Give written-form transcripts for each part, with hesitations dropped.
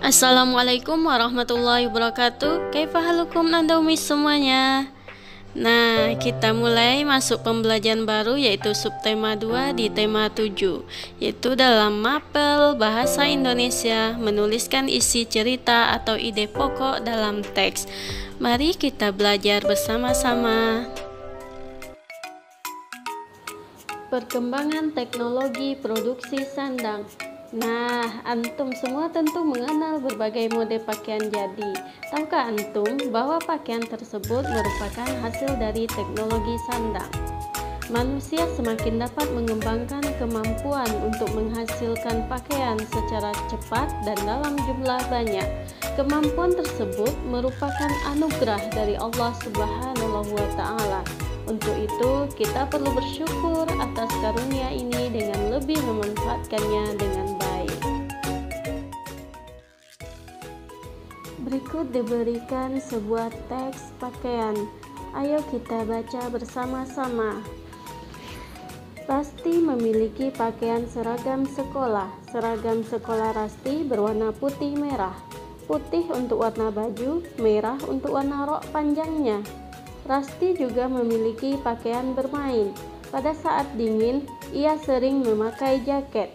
Assalamualaikum warahmatullahi wabarakatuh. Kaifahalukum nandaumi semuanya. Nah, kita mulai masuk pembelajaran baru yaitu subtema 2 di tema 7, yaitu dalam mapel bahasa Indonesia menuliskan isi cerita atau ide pokok dalam teks. Mari kita belajar bersama-sama. Perkembangan teknologi produksi sandang. Nah, antum semua tentu mengenal berbagai mode pakaian jadi. Tahukah antum bahwa pakaian tersebut merupakan hasil dari teknologi sandang? Manusia semakin dapat mengembangkan kemampuan untuk menghasilkan pakaian secara cepat dan dalam jumlah banyak. Kemampuan tersebut merupakan anugerah dari Allah Subhanahu wa Ta'ala. Untuk itu, kita perlu bersyukur atas karunia ini dengan lebih memanfaatkannya dengan baik. Berikut diberikan sebuah teks pakaian. Ayo kita baca bersama-sama. Rasti memiliki pakaian seragam sekolah. Seragam sekolah Rasti berwarna putih merah. Putih untuk warna baju, merah untuk warna rok panjangnya. Rasti juga memiliki pakaian bermain. Pada saat dingin, ia sering memakai jaket.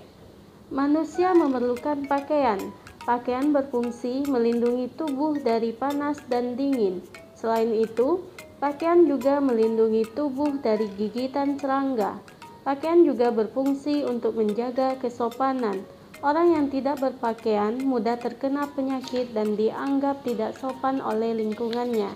Manusia memerlukan pakaian. Pakaian berfungsi melindungi tubuh dari panas dan dingin. Selain itu, pakaian juga melindungi tubuh dari gigitan serangga. Pakaian juga berfungsi untuk menjaga kesopanan. Orang yang tidak berpakaian mudah terkena penyakit dan dianggap tidak sopan oleh lingkungannya.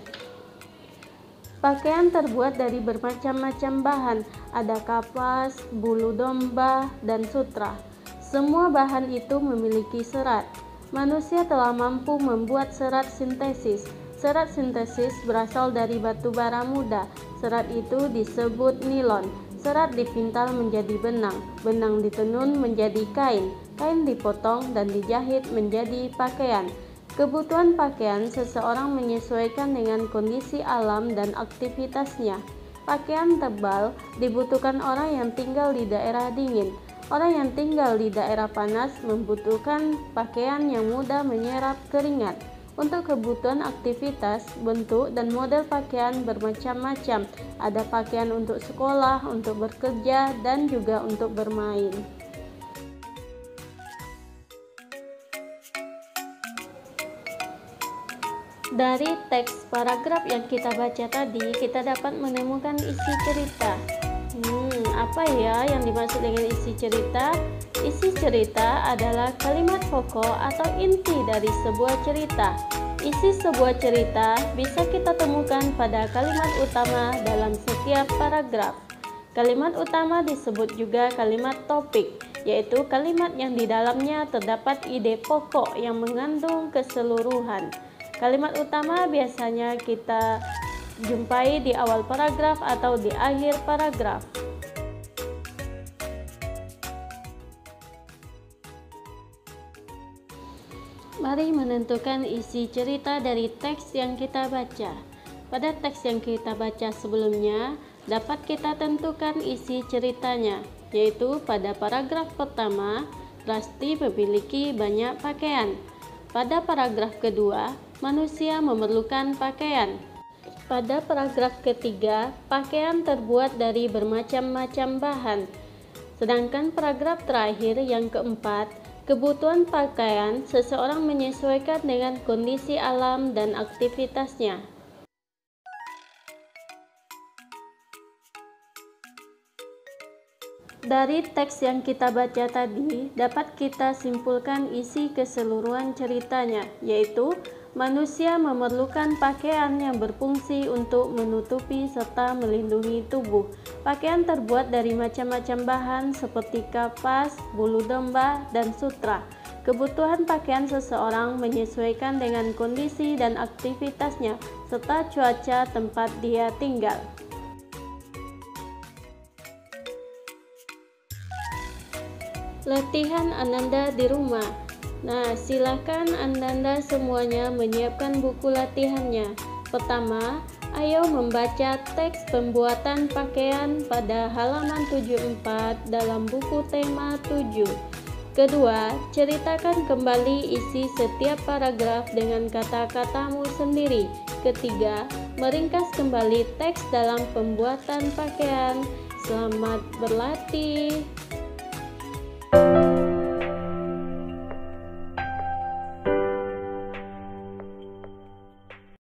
Pakaian terbuat dari bermacam-macam bahan, ada kapas, bulu domba, dan sutra. Semua bahan itu memiliki serat. Manusia telah mampu membuat serat sintesis. Serat sintesis berasal dari batu bara muda. Serat itu disebut nilon. Serat dipintal menjadi benang. Benang ditenun menjadi kain. Kain dipotong dan dijahit menjadi pakaian. Kebutuhan pakaian seseorang menyesuaikan dengan kondisi alam dan aktivitasnya. Pakaian tebal dibutuhkan orang yang tinggal di daerah dingin. Orang yang tinggal di daerah panas membutuhkan pakaian yang mudah menyerap keringat. Untuk kebutuhan aktivitas, bentuk dan model pakaian bermacam-macam. Ada pakaian untuk sekolah, untuk bekerja, dan juga untuk bermain. Dari teks paragraf yang kita baca tadi, kita dapat menemukan isi cerita. Apa ya yang dimaksud dengan isi cerita? Isi cerita adalah kalimat pokok atau inti dari sebuah cerita. Isi sebuah cerita bisa kita temukan pada kalimat utama dalam setiap paragraf. Kalimat utama disebut juga kalimat topik, yaitu kalimat yang di dalamnya terdapat ide pokok yang mengandung keseluruhan. Kalimat utama biasanya kita jumpai di awal paragraf atau di akhir paragraf. Mari menentukan isi cerita dari teks yang kita baca. Pada teks yang kita baca sebelumnya, dapat kita tentukan isi ceritanya, yaitu pada paragraf pertama, Rasti memiliki banyak pakaian. Pada paragraf kedua, manusia memerlukan pakaian. Pada paragraf ketiga, pakaian terbuat dari bermacam-macam bahan. Sedangkan paragraf terakhir yang keempat, kebutuhan pakaian seseorang menyesuaikan dengan kondisi alam dan aktivitasnya. Dari teks yang kita baca tadi, dapat kita simpulkan isi keseluruhan ceritanya, yaitu manusia memerlukan pakaian yang berfungsi untuk menutupi serta melindungi tubuh. Pakaian terbuat dari macam-macam bahan seperti kapas, bulu domba, dan sutra. Kebutuhan pakaian seseorang menyesuaikan dengan kondisi dan aktivitasnya, serta cuaca tempat dia tinggal. Latihan Ananda di rumah. Nah, silakan Ananda semuanya menyiapkan buku latihannya. Pertama, ayo membaca teks pembuatan pakaian pada halaman 74 dalam buku tema 7. Kedua, ceritakan kembali isi setiap paragraf dengan kata-katamu sendiri. Ketiga, meringkas kembali teks dalam pembuatan pakaian. Selamat berlatih.